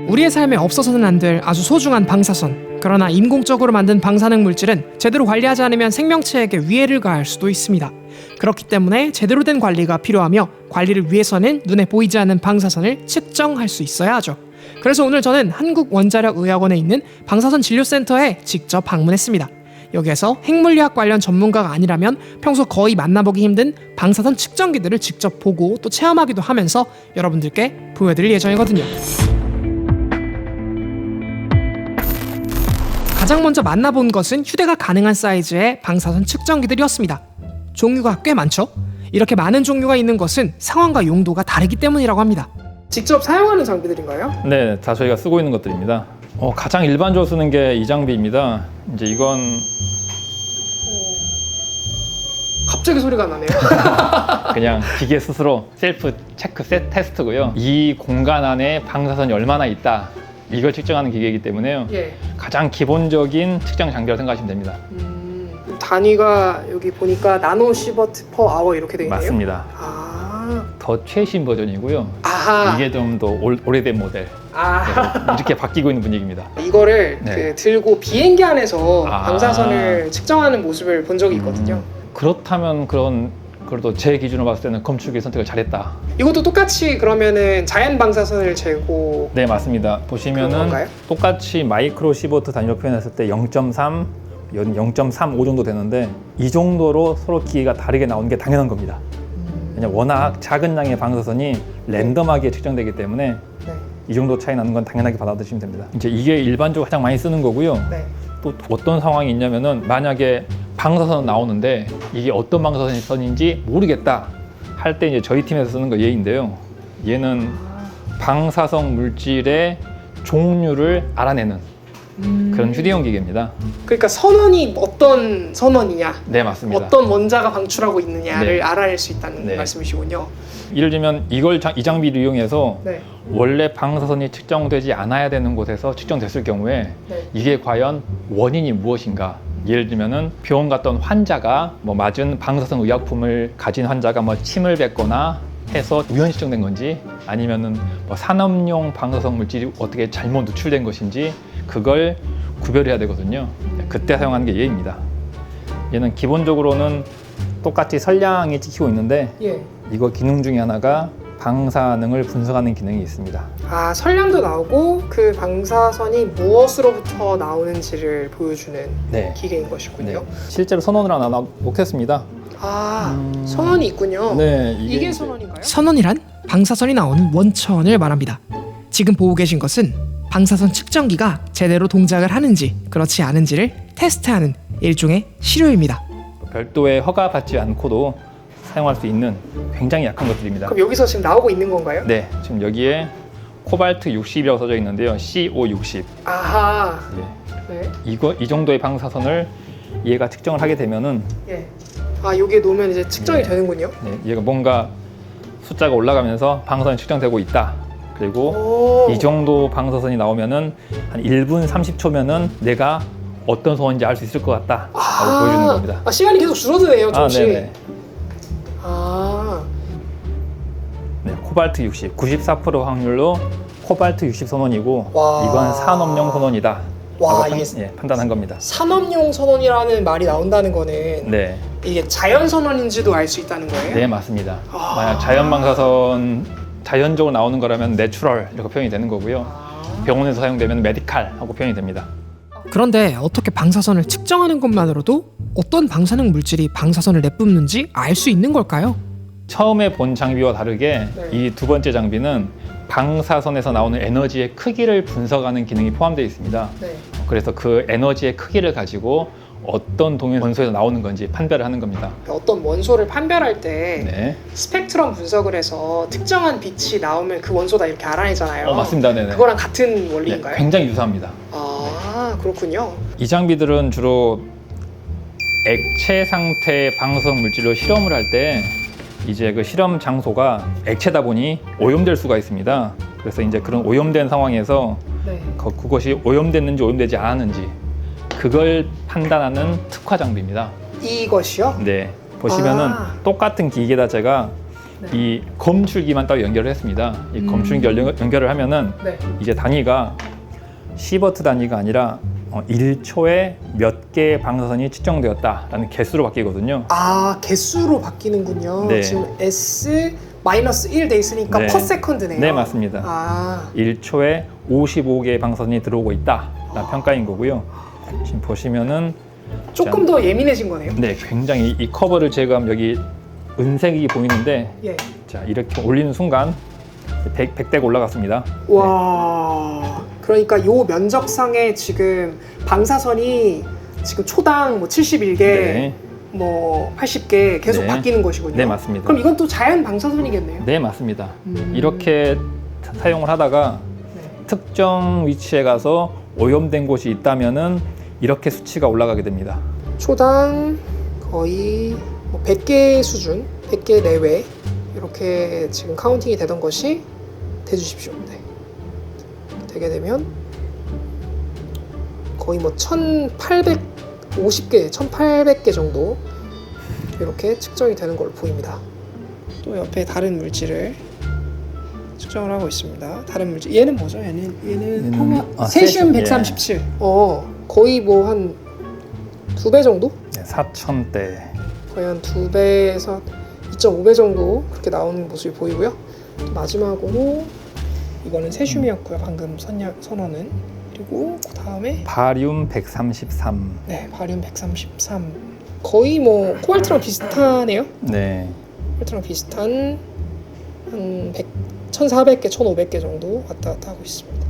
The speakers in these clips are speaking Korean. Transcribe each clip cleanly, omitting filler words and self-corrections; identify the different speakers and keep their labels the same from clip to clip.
Speaker 1: 우리의 삶에 없어서는 안 될 아주 소중한 방사선. 그러나 인공적으로 만든 방사능 물질은 제대로 관리하지 않으면 생명체에게 위해를 가할 수도 있습니다. 그렇기 때문에 제대로 된 관리가 필요하며 관리를 위해서는 눈에 보이지 않는 방사선을 측정할 수 있어야 하죠. 그래서 오늘 저는 한국원자력의학원에 있는 방사선 진료센터에 직접 방문했습니다. 여기에서 핵물리학 관련 전문가가 아니라면 평소 거의 만나보기 힘든 방사선 측정기들을 직접 보고 또 체험하기도 하면서 여러분들께 보여드릴 예정이거든요. 가장 먼저 만나본 것은 휴대가 가능한 사이즈의 방사선 측정기들이었습니다. 종류가 꽤 많죠? 이렇게 많은 종류가 있는 것은 상황과 용도가 다르기 때문이라고 합니다. 직접 사용하는 장비들인가요?
Speaker 2: 네, 다 저희가 쓰고 있는 것들입니다. 가장 일반적으로 쓰는 게 이 장비입니다. 이제 이건
Speaker 1: 갑자기 소리가 나네요.
Speaker 2: 그냥 기계 스스로 셀프 체크 테스트고요. 이 공간 안에 방사선이 얼마나 있다, 이걸 측정하는 기계이기 때문에요.
Speaker 1: 예.
Speaker 2: 가장 기본적인 측정 장비라고 생각하시면 됩니다.
Speaker 1: 단위가 여기 보니까 나노 시버트 퍼 아워 이렇게 되어 있네요.
Speaker 2: 맞습니다. 더 최신 버전이고요.
Speaker 1: 아하.
Speaker 2: 이게 좀 더 오래된 모델. 이렇게 바뀌고 있는 분위기입니다.
Speaker 1: 이거를
Speaker 2: 네.
Speaker 1: 들고 비행기 안에서
Speaker 2: 아.
Speaker 1: 방사선을 측정하는 모습을 본 적이 있거든요.
Speaker 2: 그렇다면 그래도 제 기준으로 봤을 때는 검출기 선택을 잘했다.
Speaker 1: 이것도 똑같이 그러면은 자연 방사선을 재고
Speaker 2: 네, 맞습니다.
Speaker 1: 그런
Speaker 2: 보시면은
Speaker 1: 건가요?
Speaker 2: 똑같이 마이크로 시버트 단위로 표현했을 때 0.3, 0.35 정도 되는데 이 정도로 서로 기계가 다르게 나오는 게 당연한 겁니다. 왜냐면 워낙 작은 양의 방사선이 랜덤하게 측정되기 때문에
Speaker 1: 네.
Speaker 2: 이 정도 차이 나는 건 당연하게 받아들이시면 됩니다. 이제 이게 일반적으로 가장 많이 쓰는 거고요.
Speaker 1: 네.
Speaker 2: 또 어떤 상황이 있냐면은 만약에 방사선 나오는데 이게 어떤 방사선인지 모르겠다 할 때 이제 저희 팀에서 쓰는 거 얘인데요. 얘는 방사성 물질의 종류를 알아내는 그런 휴대용 기계입니다.
Speaker 1: 그러니까 선원이 어떤 선원이냐,
Speaker 2: 네, 맞습니다.
Speaker 1: 어떤 원자가 방출하고 있느냐를
Speaker 2: 네.
Speaker 1: 알아낼 수 있다는
Speaker 2: 네.
Speaker 1: 말씀이시군요.
Speaker 2: 예를 들면 이 장비를 이용해서
Speaker 1: 네.
Speaker 2: 원래 방사선이 측정되지 않아야 되는 곳에서 측정됐을 경우에
Speaker 1: 네.
Speaker 2: 이게 과연 원인이 무엇인가? 예를 들면은 병원 갔던 환자가 맞은 방사선 의약품을 가진 환자가 침을 뱉거나 해서 우연히 측정된 건지, 아니면은 산업용 방사성 물질이 어떻게 잘못 누출된 것인지 그걸 구별해야 되거든요. 그때 사용하는 게 얘입니다. 얘는 기본적으로는 똑같이 선량이 찍히고 있는데
Speaker 1: 예.
Speaker 2: 이거 기능 중에 하나가 방사능을 분석하는 기능이 있습니다.
Speaker 1: 선량도 나오고 그 방사선이 무엇으로부터 나오는지를 보여주는
Speaker 2: 네.
Speaker 1: 기계인 것이군요.
Speaker 2: 네. 실제로 선원을 하나 놓겠습니다.
Speaker 1: 선원이 있군요.
Speaker 2: 네,
Speaker 1: 이게 선원인가요? 선원이란 방사선이 나오는 원천을 말합니다. 지금 보고 계신 것은 방사선 측정기가 제대로 동작을 하는지 그렇지 않은지를 테스트하는 일종의 시료입니다.
Speaker 2: 별도의 허가받지 않고도 사용할 수 있는 굉장히 약한 것들입니다.
Speaker 1: 그럼 여기서 지금 나오고 있는 건가요?
Speaker 2: 네, 지금 여기에 코발트 60이라고 써져 있는데요. CO60.
Speaker 1: 아하.
Speaker 2: 네.
Speaker 1: 네.
Speaker 2: 이 정도의 방사선을 얘가 측정을 하게 되면은
Speaker 1: 예. 여기에 놓으면 이제 측정이
Speaker 2: 네.
Speaker 1: 되는군요.
Speaker 2: 네, 얘가 뭔가 숫자가 올라가면서 방사선이 측정되고 있다. 그리고 이 정도 방사선이 나오면은 한 1분 30초면은 내가 어떤 소원인지 알 수 있을 것 같다 라고 보여주는 겁니다.
Speaker 1: 시간이 계속 줄어드네요, 조금씩.
Speaker 2: 네네. 네, 코발트 60, 94% 확률로 코발트 60 선원이고
Speaker 1: 와.
Speaker 2: 이건 산업용 선원이다
Speaker 1: 와,
Speaker 2: 라고
Speaker 1: 이게
Speaker 2: 판단한 겁니다.
Speaker 1: 산업용 선원이라는 말이 나온다는 거는
Speaker 2: 네,
Speaker 1: 이게 자연 선원인지도 알 수 있다는 거예요?
Speaker 2: 네, 맞습니다. 만약 자연 방사선 자연적으로 나오는 거라면 내추럴 이렇게 표현이 되는 거고요. 병원에서 사용되면 메디칼 하고 표현이 됩니다.
Speaker 1: 그런데 어떻게 방사선을 측정하는 것만으로도 어떤 방사능 물질이 방사선을 내뿜는지 알 수 있는 걸까요?
Speaker 2: 처음에 본 장비와 다르게
Speaker 1: 네.
Speaker 2: 이 두 번째 장비는 방사선에서 나오는 에너지의 크기를 분석하는 기능이 포함되어 있습니다.
Speaker 1: 네.
Speaker 2: 그래서 그 에너지의 크기를 가지고 어떤 동일 원소에서 나오는 건지 판별을 하는 겁니다.
Speaker 1: 어떤 원소를 판별할 때
Speaker 2: 네,
Speaker 1: 스펙트럼 분석을 해서 특정한 빛이 나오면 그 원소다 이렇게 알아내잖아요.
Speaker 2: 맞습니다. 네네.
Speaker 1: 그거랑 같은
Speaker 2: 네,
Speaker 1: 원리인가요?
Speaker 2: 굉장히 유사합니다.
Speaker 1: 그렇군요.
Speaker 2: 이 장비들은 주로 액체 상태의 방사성 물질로 실험을 할 때 이제 그 실험 장소가 액체다 보니 오염될 수가 있습니다. 그래서 이제 그런 오염된 상황에서
Speaker 1: 네.
Speaker 2: 그것이 오염됐는지 오염되지 않았는지 그걸 판단하는 특화 장비입니다.
Speaker 1: 이것이요?
Speaker 2: 네, 보시면은 똑같은 기계다 제가 이 검출기만 따로 연결을 했습니다. 이 검출기 연결을 하면은
Speaker 1: 네.
Speaker 2: 이제 단위가 시버트 단위가 아니라 1초에 몇 개의 방사선이 측정되었다라는 개수로 바뀌거든요.
Speaker 1: 아, 개수로 바뀌는군요.
Speaker 2: 네.
Speaker 1: 지금 S-1 돼 있으니까
Speaker 2: 네.
Speaker 1: per second네요.
Speaker 2: 네, 맞습니다.
Speaker 1: 아,
Speaker 2: 1초에 55개의 방사선이 들어오고 있다라는 평가인 거고요. 지금 보시면은
Speaker 1: 조금 더 예민해진 거네요.
Speaker 2: 네, 굉장히 이 커버를 제거하면 여기 은색이 보이는데
Speaker 1: 예.
Speaker 2: 자, 이렇게 올리는 순간 100대가 올라갔습니다.
Speaker 1: 와, 그러니까 요 면적상에 지금 방사선이 지금 초당 뭐 71개,
Speaker 2: 네.
Speaker 1: 뭐 80개 계속
Speaker 2: 네.
Speaker 1: 바뀌는 것이군요.
Speaker 2: 네, 맞습니다.
Speaker 1: 그럼 이건 또 자연 방사선이겠네요.
Speaker 2: 네, 맞습니다. 이렇게 사용을 하다가
Speaker 1: 네.
Speaker 2: 특정 위치에 가서 오염된 곳이 있다면은 이렇게 수치가 올라가게 됩니다.
Speaker 1: 초당 거의 뭐 100개 수준, 100개 내외 이렇게 지금 카운팅이 되던 것이 대주십시오. 네. 되게 되면 거의 뭐 1850개, 1800개 정도 이렇게 측정이 되는 걸로 보입니다. 또 옆에 다른 물질을 측정을 하고 있습니다. 다른 물질, 얘는 뭐죠? 얘는 세슘 137. 거의 뭐 한 2배 정도?
Speaker 2: 네, 4,000대.
Speaker 1: 거의 한 2배에서 2.5배 정도 그렇게 나오는 모습이 보이고요. 또 마지막으로 이거는 세슘이었고요. 방금 선언은. 그리고 그 다음에
Speaker 2: 바륨 133.
Speaker 1: 네, 바륨 133. 거의 뭐 코발트랑 비슷하네요.
Speaker 2: 네.
Speaker 1: 코발트랑 비슷한 한 1400개, 1500개 정도 왔다 갔다 하고 있습니다.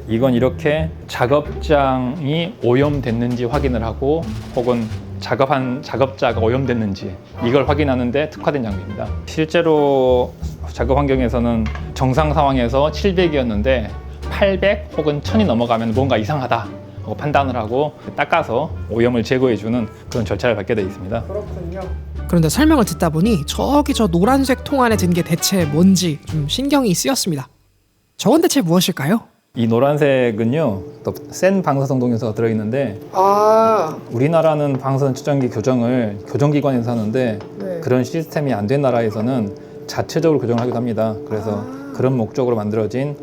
Speaker 2: 이건 이렇게 작업장이 오염됐는지 확인을 하고 혹은 작업한 작업자가 오염됐는지 이걸 확인하는데 특화된 장비입니다. 실제로 작업 환경에서는 정상 상황에서 700이었는데 800 혹은 1000이 넘어가면 뭔가 이상하다 하고 판단을 하고 닦아서 오염을 제거해주는 그런 절차를 밟게 되어 있습니다.
Speaker 1: 그렇군요.
Speaker 3: 그런데 설명을 듣다 보니 저기 저 노란색 통 안에 든 게 대체 뭔지 좀 신경이 쓰였습니다. 저건 대체 무엇일까요?
Speaker 2: 이 노란색은요, 또 센 방사성 동요소가 들어있는데
Speaker 1: 아,
Speaker 2: 우리나라는 방사선 측정기 교정을 교정기관에서 하는데
Speaker 1: 네.
Speaker 2: 그런 시스템이 안 된 나라에서는 자체적으로 교정을 하기도 합니다. 그래서 그런 목적으로 만들어진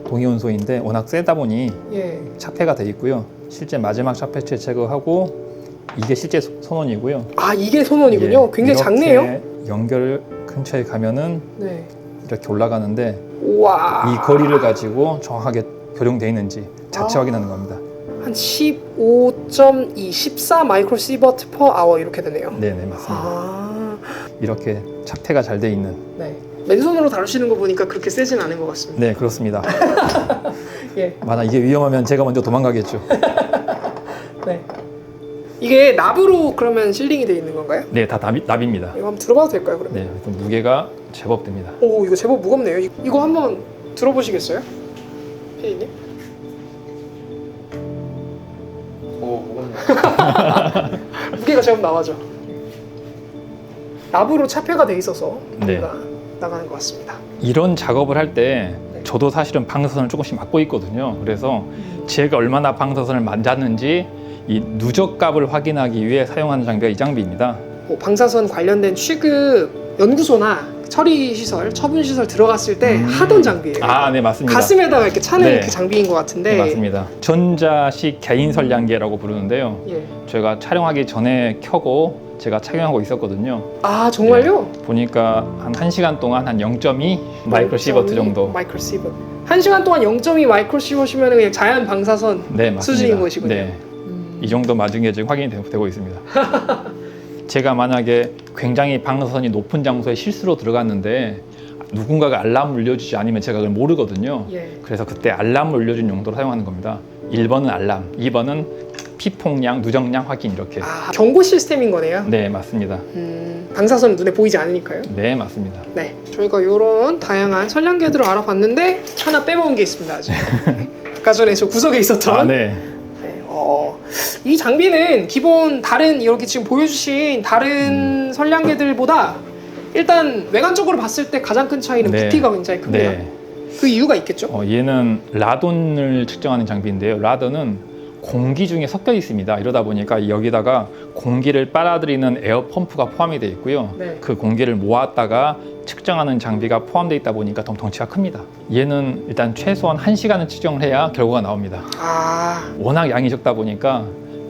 Speaker 2: 동위원소인데 워낙 세다 보니
Speaker 1: 예.
Speaker 2: 차폐가 돼 있고요. 실제 마지막 차폐체 제거하고 이게 실제 손원이고요.
Speaker 1: 아, 이게 손원이군요.
Speaker 2: 예,
Speaker 1: 굉장히
Speaker 2: 이렇게
Speaker 1: 작네요.
Speaker 2: 연결 근처에 가면은
Speaker 1: 네.
Speaker 2: 이렇게 올라가는데
Speaker 1: 우와.
Speaker 2: 이 거리를 가지고 정확하게 교정돼 있는지 자체 확인하는 겁니다.
Speaker 1: 한 15.2, 14 마이크로시버트 퍼 아워 이렇게 되네요.
Speaker 2: 네네, 맞습니다.
Speaker 1: 아,
Speaker 2: 이렇게 착태가 잘 돼 있는.
Speaker 1: 네. 맨손으로 다루시는 거 보니까 그렇게 세진 않은 것 같습니다.
Speaker 2: 네, 그렇습니다.
Speaker 1: 예.
Speaker 2: 만약 이게 위험하면 제가 먼저 도망가겠죠.
Speaker 1: 네. 이게 납으로 그러면 실링이 돼 있는 건가요?
Speaker 2: 네, 다 납입니다.
Speaker 1: 이거 한번 들어봐도 될까요, 그러면?
Speaker 2: 네, 무게가 제법 됩니다.
Speaker 1: 오, 이거 제법 무겁네요. 이거 한번 들어보시겠어요? 피디님?
Speaker 4: 오, 무겁네요.
Speaker 1: 무게가 제법 나와죠. 납으로 차폐가 돼 있어서
Speaker 2: 네.
Speaker 1: 무게가 나가는 것 같습니다.
Speaker 2: 이런 작업을 할 때
Speaker 1: 네.
Speaker 2: 저도 사실은 방사선을 조금씩 맞고 있거든요. 그래서 제가 얼마나 방사선을 맞았는지 이 누적값을 확인하기 위해 사용하는 장비가 이 장비입니다.
Speaker 1: 뭐 방사선 관련된 취급 연구소나 처리 시설, 처분 시설 들어갔을 때 하던 장비예요.
Speaker 2: 아, 네, 맞습니다.
Speaker 1: 가슴에다가 이렇게 차는
Speaker 2: 네.
Speaker 1: 그 장비인 것 같은데.
Speaker 2: 네, 맞습니다. 전자식 개인 선량계라고 부르는데요.
Speaker 1: 예.
Speaker 2: 저희가 촬영하기 전에 켜고 제가 착용하고 있었거든요.
Speaker 1: 아, 정말요?
Speaker 2: 보니까 한 1시간 동안 한 0.2 마이크로시버트 정도.
Speaker 1: 마이크로시버트. 1시간 동안 0.2 마이크로시버트면 그냥 자연 방사선
Speaker 2: 네, 맞습니다.
Speaker 1: 수준인 것이군요.
Speaker 2: 네. 이 정도 맞은 게 지금 확인이 되고 있습니다. 제가 만약에 굉장히 방사선이 높은 장소에 실수로 들어갔는데 누군가가 알람을 울려주지 않으면 제가 그걸 모르거든요.
Speaker 1: 예.
Speaker 2: 그래서 그때 알람을 울려준 용도로 사용하는 겁니다. 1번은 알람, 2번은 피폭량, 누적량 확인 이렇게.
Speaker 1: 아, 경고 시스템인 거네요.
Speaker 2: 네, 맞습니다.
Speaker 1: 방사선은 눈에 보이지 않으니까요.
Speaker 2: 네, 맞습니다.
Speaker 1: 네, 저희가 이런 다양한 선량계들을 알아봤는데 하나 빼먹은 게 있습니다. 아직. 아까 전에 저 구석에 있었던.
Speaker 2: 아, 네.
Speaker 1: 네, 이 장비는 기본 다른 이렇게 지금 보여주신 다른 선량계들보다 일단 외관적으로 봤을 때 가장 큰 차이는
Speaker 2: 네.
Speaker 1: 부피가 굉장히 큽니다.
Speaker 2: 네.
Speaker 1: 그 이유가 있겠죠?
Speaker 2: 얘는 라돈을 측정하는 장비인데요. 라돈은 공기 중에 섞여 있습니다. 이러다 보니까 여기다가 공기를 빨아들이는 에어 펌프가 포함이 되어 있고요.
Speaker 1: 네.
Speaker 2: 그 공기를 모았다가 측정하는 장비가 포함되어 있다 보니까 더 덩치가 큽니다. 얘는 일단 최소한 1시간은 측정을 해야 결과가 나옵니다.
Speaker 1: 아,
Speaker 2: 워낙 양이 적다 보니까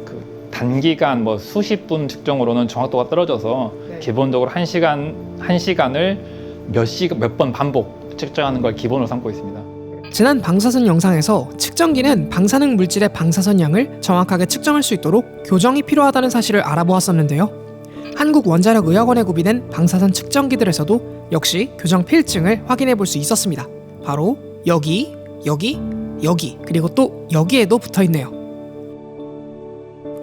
Speaker 2: 그 단기간 뭐 수십 분 측정으로는 정확도가 떨어져서
Speaker 1: 네.
Speaker 2: 기본적으로 1시간을 몇 번 반복 측정하는 걸 기본으로 삼고 있습니다.
Speaker 3: 지난 방사선 영상에서 측정기는 방사능 물질의 방사선 양을 정확하게 측정할 수 있도록 교정이 필요하다는 사실을 알아보았었는데요. 한국원자력의학원에 구비된 방사선 측정기들에서도 역시 교정 필증을 확인해 볼 수 있었습니다. 바로 여기, 그리고 또 여기에도 붙어 있네요.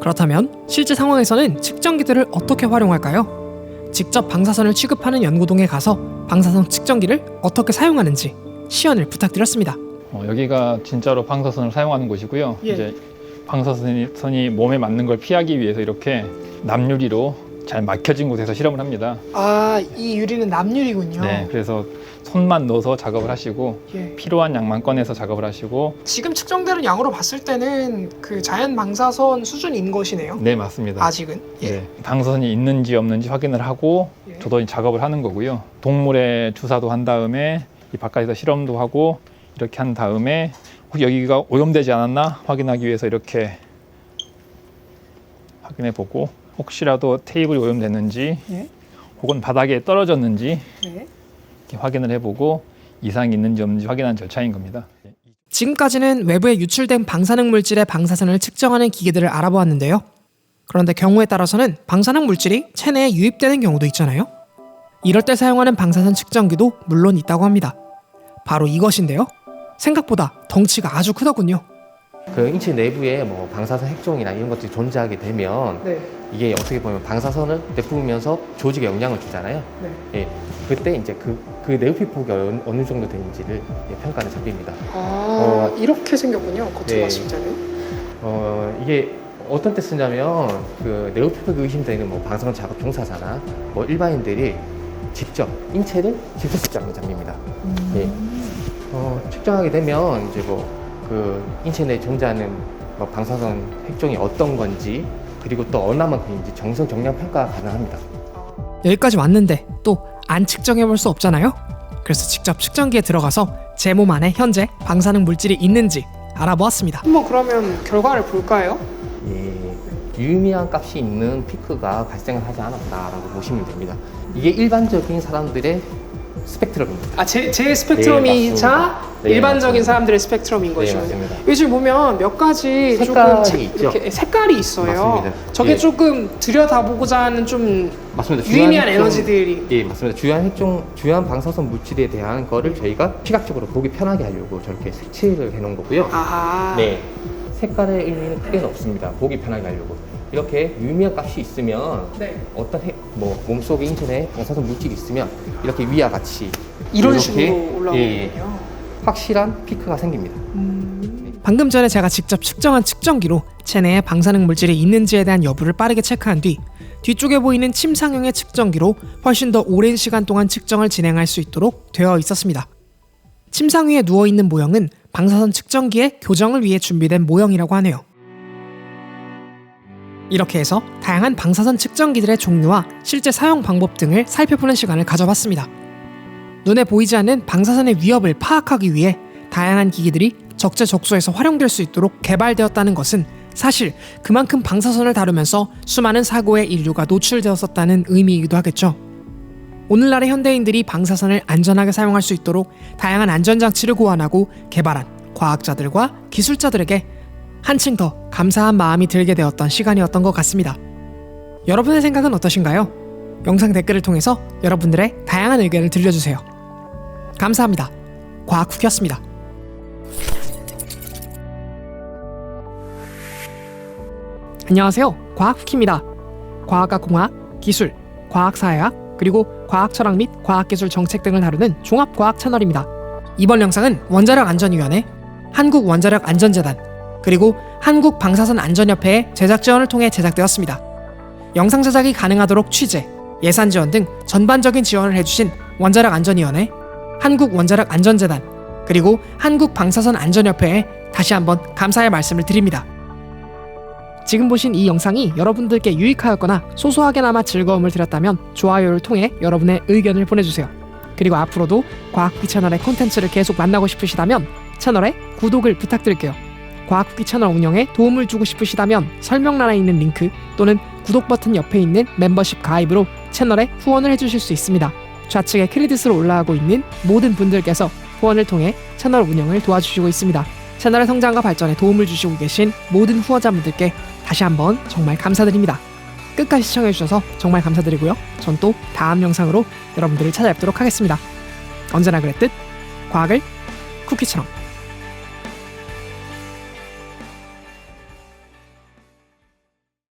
Speaker 3: 그렇다면 실제 상황에서는 측정기들을 어떻게 활용할까요? 직접 방사선을 취급하는 연구동에 가서 방사선 측정기를 어떻게 사용하는지 시연을 부탁드렸습니다.
Speaker 2: 여기가 진짜로 방사선을 사용하는 곳이고요.
Speaker 1: 예.
Speaker 2: 이제 방사선이 몸에 맞는 걸 피하기 위해서 이렇게 납유리로 잘 막혀진 곳에서 실험을 합니다.
Speaker 1: 아, 이 유리는 납유리군요.
Speaker 2: 네, 그래서 손만 넣어서 작업을 하시고
Speaker 1: 예.
Speaker 2: 필요한 양만 꺼내서 작업을 하시고.
Speaker 1: 지금 측정되는 양으로 봤을 때는 그 자연 방사선 수준인 것이네요.
Speaker 2: 네, 맞습니다.
Speaker 1: 아직은. 예.
Speaker 2: 네, 방사선이 있는지 없는지 확인을 하고
Speaker 1: 예.
Speaker 2: 저도 작업을 하는 거고요. 동물에 주사도 한 다음에 이 바깥에서 실험도 하고 이렇게 한 다음에 혹시 여기가 오염되지 않았나 확인하기 위해서 이렇게 확인해 보고, 혹시라도 테이블이 오염됐는지
Speaker 1: 예.
Speaker 2: 혹은 바닥에 떨어졌는지
Speaker 1: 네.
Speaker 2: 이렇게 확인을 해보고 이상이 있는지 없는지 확인하는 절차인 겁니다.
Speaker 3: 지금까지는 외부에 유출된 방사능 물질의 방사선을 측정하는 기기들을 알아보았는데요. 그런데 경우에 따라서는 방사능 물질이 체내에 유입되는 경우도 있잖아요. 이럴 때 사용하는 방사선 측정기도 물론 있다고 합니다. 바로 이것인데요. 생각보다 덩치가 아주 크더군요.
Speaker 4: 그 인체 내부에 뭐 방사선 핵종이나 이런 것들이 존재하게 되면
Speaker 1: 네.
Speaker 4: 이게 어떻게 보면 방사선을 내뿜으면서 조직에 영향을 주잖아요.
Speaker 1: 네.
Speaker 4: 예, 그때 이제 그 내부피폭이 어느 정도 되는지를 평가하는 장비입니다.
Speaker 1: 아, 이렇게 생겼군요. 겉으로
Speaker 4: 네.
Speaker 1: 봤을 때는.
Speaker 4: 이게 어떤 때 쓰냐면 그 내부피폭이 의심되는 뭐 방사선 작업 종사자나 뭐 일반인들이 직접 인체를 직접 측정하는 장비입니다. 예. 측정하게 되면 이제 뭐 그 인체 내에 존재하는 뭐 방사선 핵종이 어떤 건지, 그리고 또 얼마만큼인지 정성 정량 평가가 가능합니다.
Speaker 3: 여기까지 왔는데 또 안 측정해 볼 수 없잖아요. 그래서 직접 측정기에 들어가서 제 몸 안에 현재 방사능 물질이 있는지 알아보았습니다.
Speaker 1: 한번 그러면 결과를 볼까요?
Speaker 4: 예, 유의미한 값이 있는 피크가 발생을 하지 않았다라고 보시면 됩니다. 이게 일반적인 사람들의 스펙트럼입니다.
Speaker 1: 아, 제 스펙트럼이자
Speaker 4: 맞습니다. 네,
Speaker 1: 일반적인
Speaker 4: 맞습니다.
Speaker 1: 사람들의 스펙트럼인
Speaker 4: 네,
Speaker 1: 것이군요.
Speaker 4: 맞습니다.
Speaker 1: 요즘 보면 몇 가지
Speaker 4: 색깔이
Speaker 1: 조금
Speaker 4: 있죠?
Speaker 1: 이렇게 색깔이 있어요.
Speaker 4: 맞습니다.
Speaker 1: 저게
Speaker 4: 예.
Speaker 1: 조금 들여다보고자 하는 좀
Speaker 4: 맞습니다.
Speaker 1: 유의미한
Speaker 4: 주요한 핵종-
Speaker 1: 에너지들이.
Speaker 4: 예, 맞습니다. 주요한 방사선 물질에 대한 거를 저희가 시각적으로 보기 편하게 하려고 저렇게 색칠을 해놓은 거고요.
Speaker 1: 아하.
Speaker 4: 네, 색깔의 의미는 크게는 없습니다. 보기 편하게 하려고. 이렇게 유의미한 값이 있으면
Speaker 1: 네.
Speaker 4: 어떤 몸속에 인체내 방사선 물질이 있으면 이렇게 위와 같이
Speaker 1: 이런
Speaker 4: 이렇게,
Speaker 1: 식으로 올라오는군요.
Speaker 4: 예, 확실한 피크가 생깁니다.
Speaker 3: 방금 전에 제가 직접 측정한 측정기로 체내에 방사능 물질이 있는지에 대한 여부를 빠르게 체크한 뒤 뒤쪽에 보이는 침상형의 측정기로 훨씬 더 오랜 시간 동안 측정을 진행할 수 있도록 되어 있었습니다. 침상 위에 누워있는 모형은 방사선 측정기의 교정을 위해 준비된 모형이라고 하네요. 이렇게 해서 다양한 방사선 측정기들의 종류와 실제 사용 방법 등을 살펴보는 시간을 가져봤습니다. 눈에 보이지 않는 방사선의 위협을 파악하기 위해 다양한 기기들이 적재적소에서 활용될 수 있도록 개발되었다는 것은 사실 그만큼 방사선을 다루면서 수많은 사고에 인류가 노출되었었다는 의미이기도 하겠죠. 오늘날의 현대인들이 방사선을 안전하게 사용할 수 있도록 다양한 안전장치를 고안하고 개발한 과학자들과 기술자들에게 한층 더 감사한 마음이 들게 되었던 시간이었던 것 같습니다. 여러분의 생각은 어떠신가요? 영상 댓글을 통해서 여러분들의 다양한 의견을 들려주세요. 감사합니다. 과학후기였습니다. 안녕하세요. 과학후기입니다. 과학과 공학, 기술, 과학사회학, 그리고 과학철학 및 과학기술 정책 등을 다루는 종합과학 채널입니다. 이번 영상은 원자력안전위원회, 한국원자력안전재단, 그리고 한국방사선안전협회의 제작 지원을 통해 제작되었습니다. 영상 제작이 가능하도록 취재, 예산 지원 등 전반적인 지원을 해주신 원자력안전위원회, 한국원자력안전재단, 그리고 한국방사선안전협회에 다시 한번 감사의 말씀을 드립니다. 지금 보신 이 영상이 여러분들께 유익하였거나 소소하게나마 즐거움을 드렸다면 좋아요를 통해 여러분의 의견을 보내주세요. 그리고 앞으로도 과학쿠키 채널의 콘텐츠를 계속 만나고 싶으시다면 채널에 구독을 부탁드릴게요. 과학쿠키 채널 운영에 도움을 주고 싶으시다면 설명란에 있는 링크 또는 구독 버튼 옆에 있는 멤버십 가입으로 채널에 후원을 해주실 수 있습니다. 좌측에 크레딧으로 올라가고 있는 모든 분들께서 후원을 통해 채널 운영을 도와주시고 있습니다. 채널의 성장과 발전에 도움을 주시고 계신 모든 후원자분들께 다시 한번 정말 감사드립니다. 끝까지 시청해주셔서 정말 감사드리고요. 전 또 다음 영상으로 여러분들을 찾아뵙도록 하겠습니다. 언제나 그랬듯 과학을 쿠키처럼.